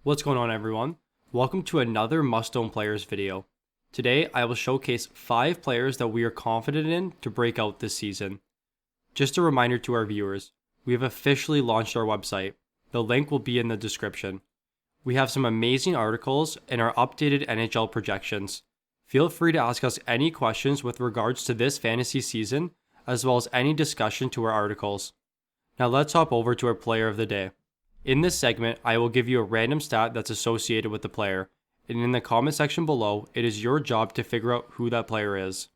What's going on, everyone? Welcome to another Must-Own Players video. Today I will showcase 5 players that we are confident in to break out this season. Just a reminder to our viewers, we have officially launched our website. The link will be in the description. We have some amazing articles and our updated NHL projections. Feel free to ask us any questions with regards to this fantasy season, as well as any discussion to our articles. Now let's hop over to our player of the day. In this segment, I will give you a random stat that's associated with the player, and in the comment section below, it is your job to figure out who that player is.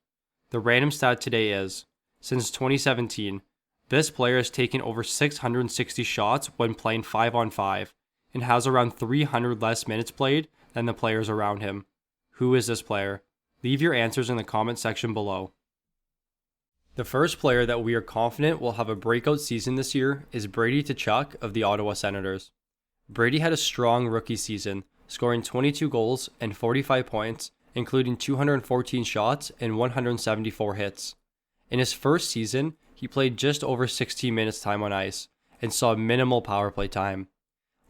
The random stat today is, since 2017, this player has taken over 660 shots when playing 5-on-5, and has around 300 less minutes played than the players around him. Who is this player? Leave your answers in the comment section below. The first player that we are confident will have a breakout season this year is Brady Tkachuk of the Ottawa Senators. Brady had a strong rookie season, scoring 22 goals and 45 points, including 214 shots and 174 hits. In his first season, he played just over 16 minutes time on ice and saw minimal power play time.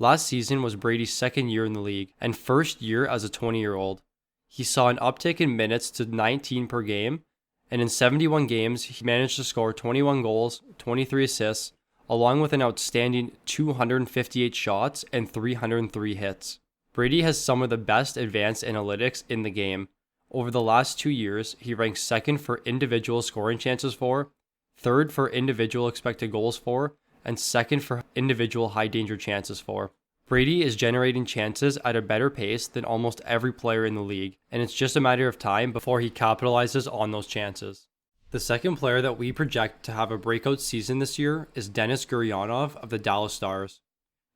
Last season was Brady's second year in the league and first year as a 20-year-old. He saw an uptick in minutes to 19 per game, and in 71 games, he managed to score 21 goals, 23 assists, along with an outstanding 258 shots and 303 hits. Brady has some of the best advanced analytics in the game. Over the last 2 years, he ranks second for individual scoring chances for, third for individual expected goals for, and second for individual high danger chances for. Brady is generating chances at a better pace than almost every player in the league, and it's just a matter of time before he capitalizes on those chances. The second player that we project to have a breakout season this year is Denis Gurianov of the Dallas Stars.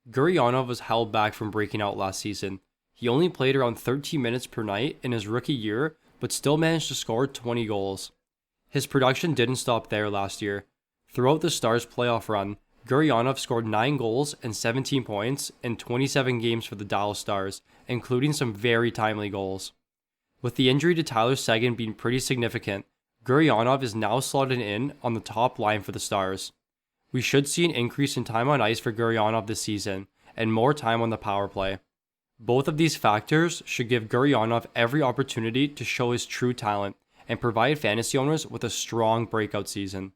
Gurianov was held back from breaking out last season. He only played around 13 minutes per night in his rookie year, but still managed to score 20 goals. His production didn't stop there last year. Throughout the Stars' playoff run, Gurianov scored 9 goals and 17 points in 27 games for the Dallas Stars, including some very timely goals. With the injury to Tyler Seguin being pretty significant, Gurianov is now slotted in on the top line for the Stars. We should see an increase in time on ice for Gurianov this season, and more time on the power play. Both of these factors should give Gurianov every opportunity to show his true talent and provide fantasy owners with a strong breakout season.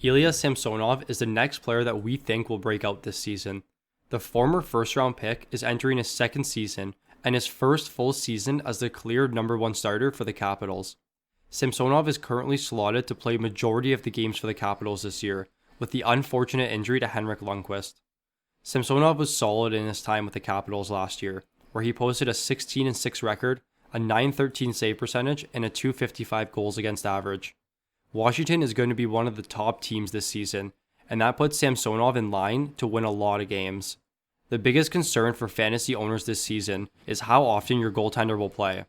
Ilya Samsonov is the next player that we think will break out this season. The former first-round pick is entering his second season and his first full season as the clear number 1 starter for the Capitals. Samsonov is currently slotted to play majority of the games for the Capitals this year, with the unfortunate injury to Henrik Lundqvist. Samsonov was solid in his time with the Capitals last year, where he posted a 16-6 record, a .913 save percentage, and a .255 goals against average. Washington is going to be one of the top teams this season, and that puts Samsonov in line to win a lot of games. The biggest concern for fantasy owners this season is how often your goaltender will play.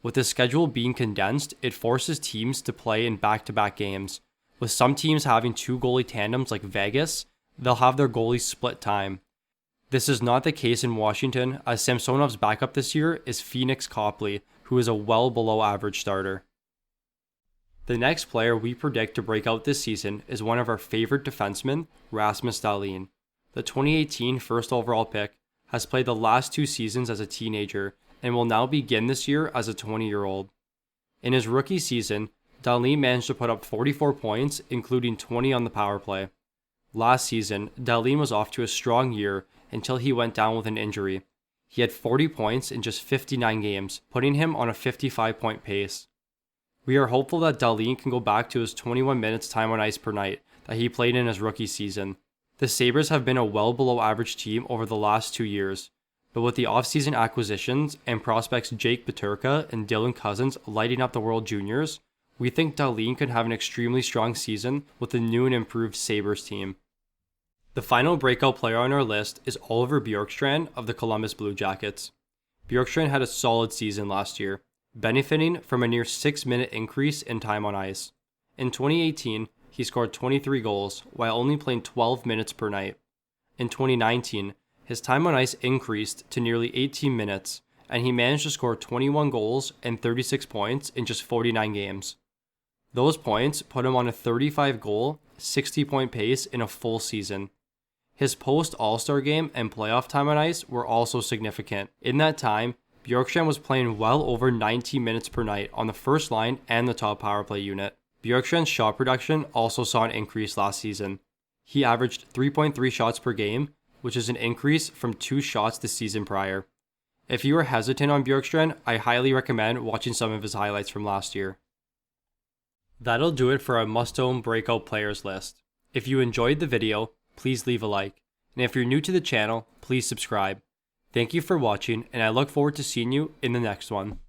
With the schedule being condensed, it forces teams to play in back-to-back games. With some teams having 2 goalie tandems like Vegas, they'll have their goalies split time. This is not the case in Washington, as Samsonov's backup this year is Phoenix Copley, who is a well below average starter. The next player we predict to break out this season is one of our favorite defensemen, Rasmus Dahlin. The 2018 first overall pick has played the last 2 seasons as a teenager and will now begin this year as a 20-year-old. In his rookie season, Dahlin managed to put up 44 points, including 20 on the power play. Last season, Dahlin was off to a strong year until he went down with an injury. He had 40 points in just 59 games, putting him on a 55-point pace. We are hopeful that Dahlin can go back to his 21 minutes time on ice per night that he played in his rookie season. The Sabres have been a well below average team over the last 2 years, but with the offseason acquisitions and prospects Jake Peterka and Dylan Cousins lighting up the World Juniors, we think Dahlin could have an extremely strong season with the new and improved Sabres team. The final breakout player on our list is Oliver Bjorkstrand of the Columbus Blue Jackets. Bjorkstrand had a solid season last year, benefiting from a near 6-minute increase in time on ice. In 2018, he scored 23 goals while only playing 12 minutes per night. In 2019, his time on ice increased to nearly 18 minutes, and he managed to score 21 goals and 36 points in just 49 games. Those points put him on a 35-goal, 60-point pace in a full season. His post-All-Star game and playoff time on ice were also significant. In that time, Bjorkstrand was playing well over 19 minutes per night on the first line and the top power play unit. Bjorkstrand's shot production also saw an increase last season. He averaged 3.3 shots per game, which is an increase from 2 shots the season prior. If you are hesitant on Bjorkstrand, I highly recommend watching some of his highlights from last year. That'll do it for our must-own breakout players list. If you enjoyed the video, please leave a like. And if you're new to the channel, please subscribe. Thank you for watching, and I look forward to seeing you in the next one.